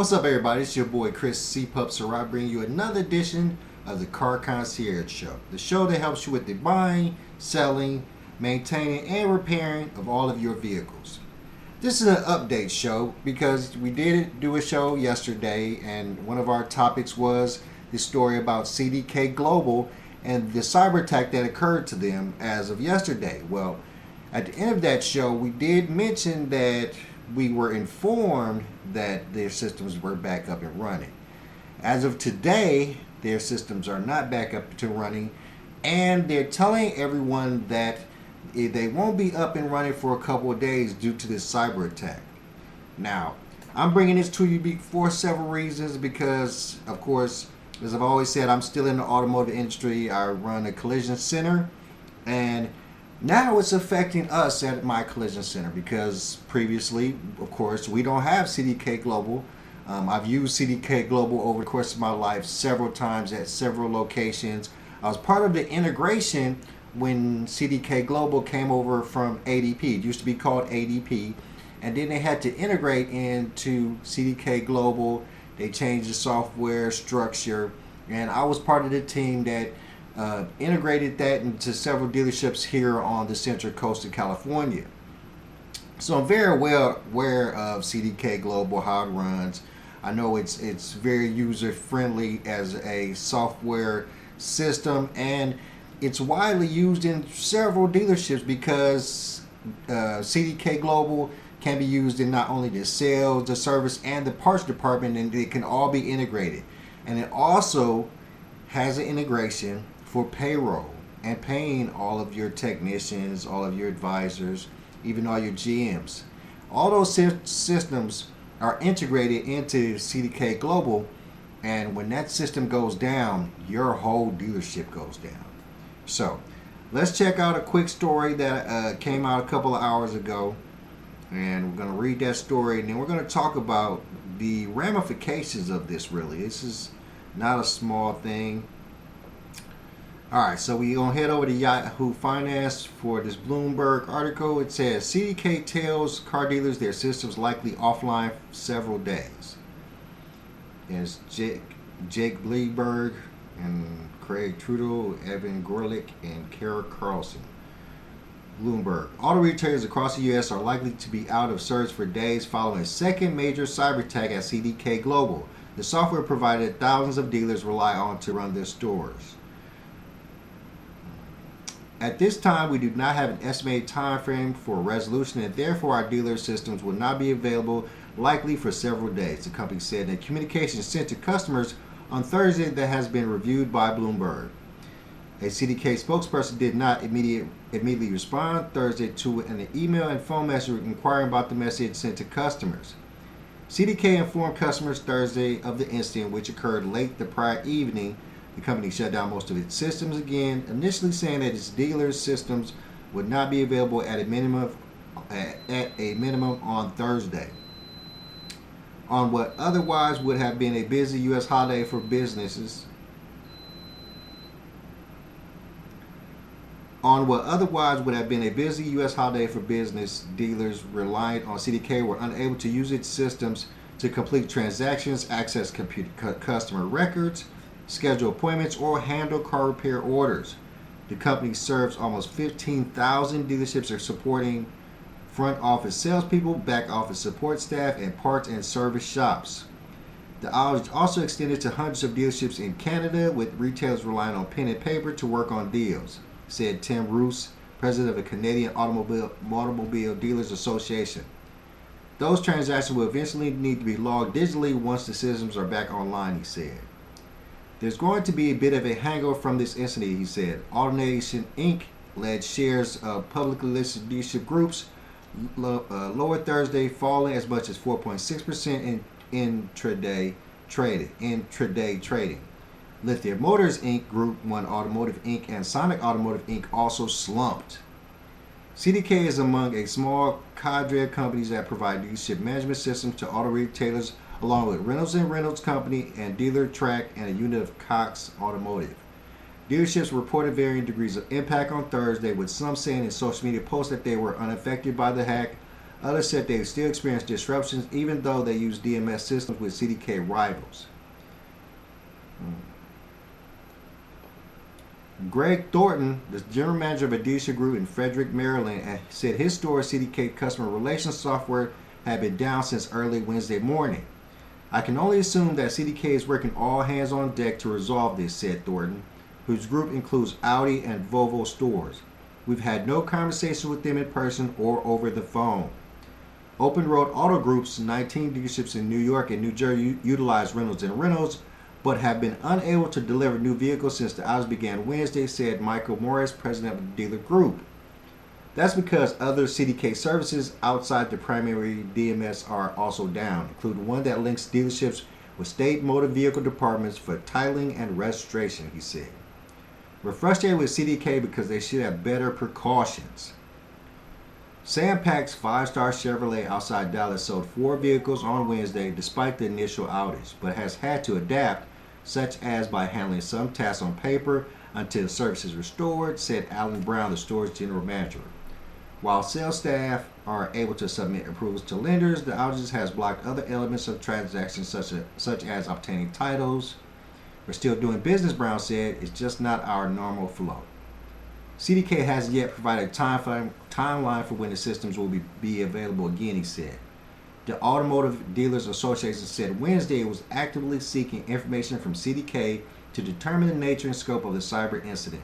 What's up, everybody? It's your boy Chris C-Pup, so I bring you another edition of the Car Concierge Show. The show that helps you with the buying, selling, maintaining, and repairing of all of your vehicles. This is an update show because we did do a show yesterday, and one of our topics was the story about CDK Global and the cyber attack that occurred to them as of yesterday. Well, at the end of that show, we did mention that we were informed that their systems were back up and running. As of today, their systems are not back up to running, and they're telling everyone that they won't be up and running for a couple of days due to this cyber attack. Now, I'm bringing this to you for several reasons because, of course, as I've always said, I'm still in the automotive industry. I run a collision center, and now it's affecting us at my collision center because previously, of course, we don't have CDK Global. I've used CDK Global over the course of my life several times at several locations. I was part of the integration when CDK Global came over from ADP. It used to be called ADP, and then they had to integrate into CDK Global. They changed the software structure, and I was part of the team that integrated that into several dealerships here on the Central Coast of California. So I'm very well aware of CDK Global, how it runs. I know it's very user friendly as a software system, and it's widely used in several dealerships because CDK Global can be used in not only the sales, the service, and the parts department, and they can all be integrated. And it also has an integration for payroll and paying all of your technicians, all of your advisors, even all your GMs. All those systems are integrated into CDK Global, and when that system goes down, your whole dealership goes down. So let's check out a quick story that came out a couple of hours ago, and we're going to read that story, and then we're going to talk about the ramifications of this. Really, this is not a small thing. Alright, so we're going to head over to Yahoo Finance for this Bloomberg article. It says, CDK tells car dealers their systems likely offline for several days. There's Jake Bleberg and Craig Trudeau, Evan Gorlick, and Kara Carlson. Bloomberg. Auto retailers across the U.S. are likely to be out of service for days following a second major cyber attack at CDK Global, the software provider that thousands of dealers rely on to run their stores. At this time, we do not have an estimated time frame for resolution, and therefore our dealer systems will not be available likely for several days, the company said in a communication sent to customers on Thursday that has been reviewed by Bloomberg. A CDK spokesperson did not immediately respond Thursday to an email and phone message inquiring about the message sent to customers. CDK informed customers Thursday of the incident, which occurred late the prior evening. The company shut down most of its systems again, initially saying that its dealers' systems would not be available at a minimum on Thursday. On what otherwise would have been a busy U.S. holiday for businesses, dealers reliant on CDK were unable to use its systems to complete transactions, access customer records, schedule appointments, or handle car repair orders. The company serves almost 15,000 dealerships are supporting front office salespeople, back office support staff, and parts and service shops. The outage also extended to hundreds of dealerships in Canada, with retailers relying on pen and paper to work on deals, said Tim Roos, president of the Canadian Automobile Dealers Association. Those transactions will eventually need to be logged digitally once the systems are back online, he said. There's going to be a bit of a hangover from this incident, he said. AutoNation Inc. led shares of publicly listed dealership groups lower Thursday, falling as much as 4.6% in intraday trading. Lithia Motors Inc., Group 1 Automotive Inc., and Sonic Automotive Inc. also slumped. CDK is among a small cadre of companies that provide dealership management systems to auto retailers, along with Reynolds and Reynolds Company and Dealer Track and a unit of Cox Automotive. Dealerships reported varying degrees of impact on Thursday, with some saying in social media posts that they were unaffected by the hack, Others said they still experience disruptions even though they use DMS systems with CDK rivals. Greg Thornton, the general manager of a dealership group in Frederick, Maryland, said his store's CDK customer relations software had been down since early Wednesday morning. I can only assume that CDK is working all hands on deck to resolve this, said Thornton, whose group includes Audi and Volvo stores. We've had no conversation with them in person or over the phone. Open Road Auto Group's 19 dealerships in New York and New Jersey utilize Reynolds and Reynolds, but have been unable to deliver new vehicles since the outage began Wednesday, said Michael Morris, president of the dealer group. That's because other CDK services outside the primary DMS are also down, including one that links dealerships with state motor vehicle departments for titling and registration, he said. We're frustrated with CDK because they should have better precautions. Sam Pack's 5-star Chevrolet outside Dallas sold 4 vehicles on Wednesday despite the initial outage, but has had to adapt, such as by handling some tasks on paper until service is restored, said Alan Brown, the store's general manager. While sales staff are able to submit approvals to lenders, the outages has blocked other elements of transactions such as obtaining titles. We're still doing business, Brown said. It's just not our normal flow. CDK hasn't yet provided a timeline for when the systems will be available again, he said. The Automotive Dealers Association said Wednesday it was actively seeking information from CDK to determine the nature and scope of the cyber incident.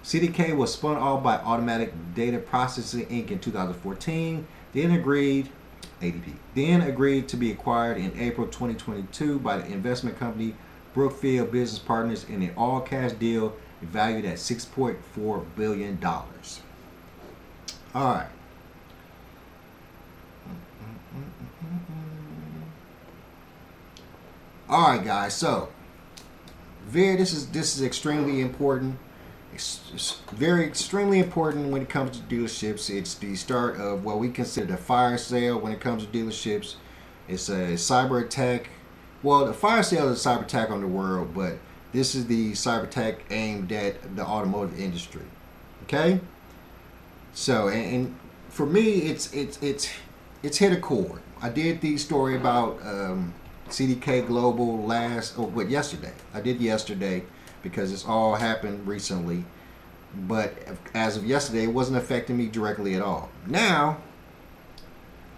CDK was spun off by Automatic Data Processing Inc. in 2014, then agreed to be acquired in April 2022 by the investment company Brookfield Business Partners in an all-cash deal valued at $6.4 billion. All right. All right, guys. So, this is extremely important. It's very extremely important when it comes to dealerships. It's the start of what we consider the fire sale when it comes to dealerships. It's a cyber attack. Well, the fire sale is a cyber attack on the world, but this is the cyber attack aimed at the automotive industry. Okay. So, and for me, it's hit a chord. I did the story about CDK Global yesterday. I did yesterday because it's all happened recently. But as of yesterday, it wasn't affecting me directly at all. Now,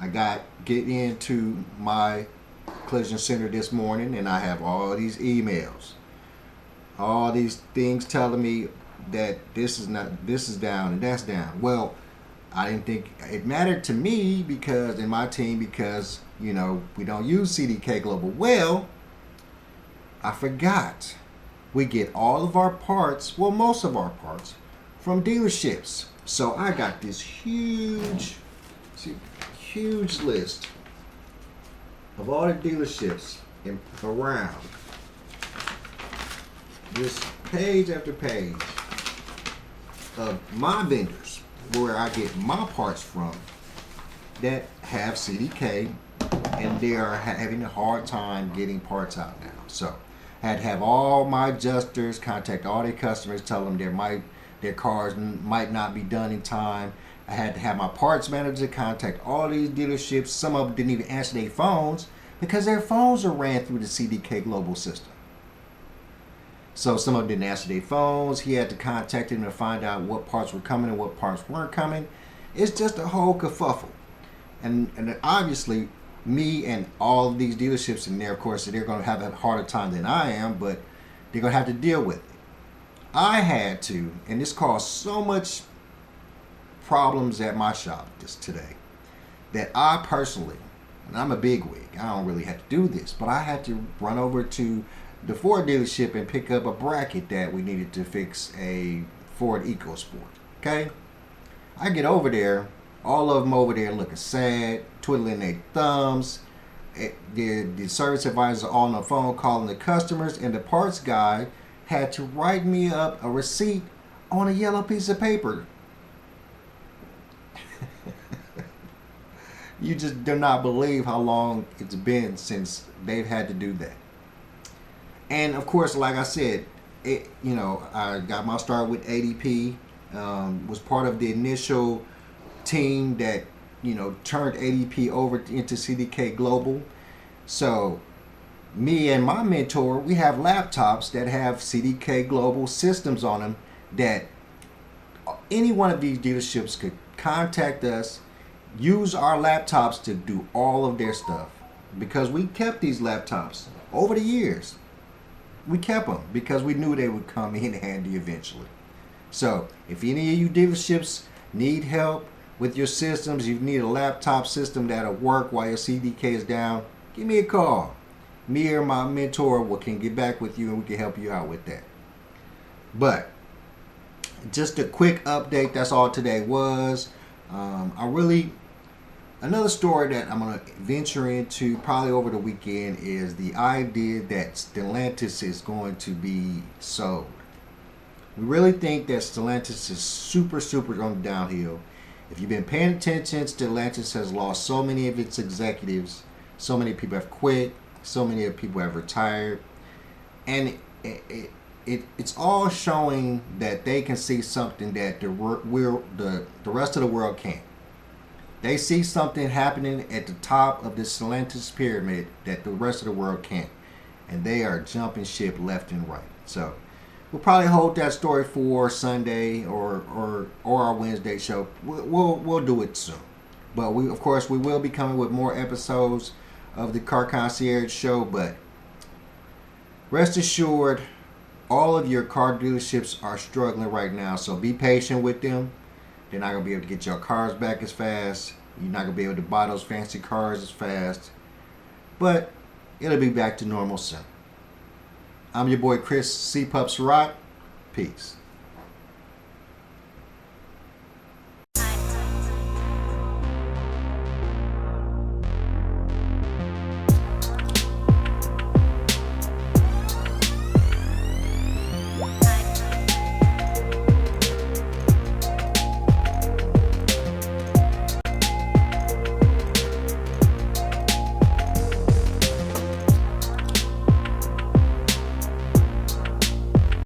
I get into my collision center this morning, and I have all these emails, all these things telling me that this is down and that's down. Well, I didn't think it mattered to me because in my team because we don't use CDK Global. Well, I forgot we get all of our parts, well, most of our parts from dealerships. So I got this huge list of all the dealerships around. This page after page of my vendors where I get my parts from that have CDK, and they are having a hard time getting parts out now. So I had to have all my adjusters contact all their customers, tell them their cars might not be done in time. I had to have my parts manager contact all these dealerships. Some of them didn't even answer their phones because their phones are ran through the CDK Global system. So some of them didn't answer their phones. He had to contact them to find out what parts were coming and what parts weren't coming. It's just a whole kerfuffle. And obviously, me and all of these dealerships in there, of course, they're going to have a harder time than I am, but they're going to have to deal with it. I had to, and this caused so much problems at my shop today, that I personally, and I'm a bigwig, I don't really have to do this, but I had to run over to the Ford dealership and pick up a bracket that we needed to fix a Ford EcoSport. Okay? I get over there, all of them over there looking sad, twiddling their thumbs. The service advisors are all on the phone calling the customers, and the parts guy had to write me up a receipt on a yellow piece of paper. You just do not believe how long it's been since they've had to do that. And of course, like I said, I got my start with ADP, was part of the initial team that, turned ADP over into CDK Global. So me and my mentor, we have laptops that have CDK Global systems on them that any one of these dealerships could contact us, use our laptops to do all of their stuff. Because we kept these laptops over the years. We kept them because we knew they would come in handy eventually. So if any of you dealerships need help with your systems, you need a laptop system that'll work while your CDK is down, give me a call. Me or my mentor can get back with you and we can help you out with that. But just a quick update, that's all today was. Another story that I'm going to venture into probably over the weekend is the idea that Stellantis is going to be sold. We really think that Stellantis is super on the downhill. If you've been paying attention, Stellantis has lost so many of its executives. So many people have quit. So many people have retired. And it's all showing that they can see something that the rest of the world can't. They see something happening at the top of the Stellantis pyramid that the rest of the world can't. And they are jumping ship left and right. So we'll probably hold that story for Sunday or our Wednesday show. We'll do it soon. But we will be coming with more episodes of the Car Concierge show. But rest assured, all of your car dealerships are struggling right now. So be patient with them. They're not going to be able to get your cars back as fast. You're not going to be able to buy those fancy cars as fast. But it'll be back to normal soon. I'm your boy Chris C. Surratt. Peace.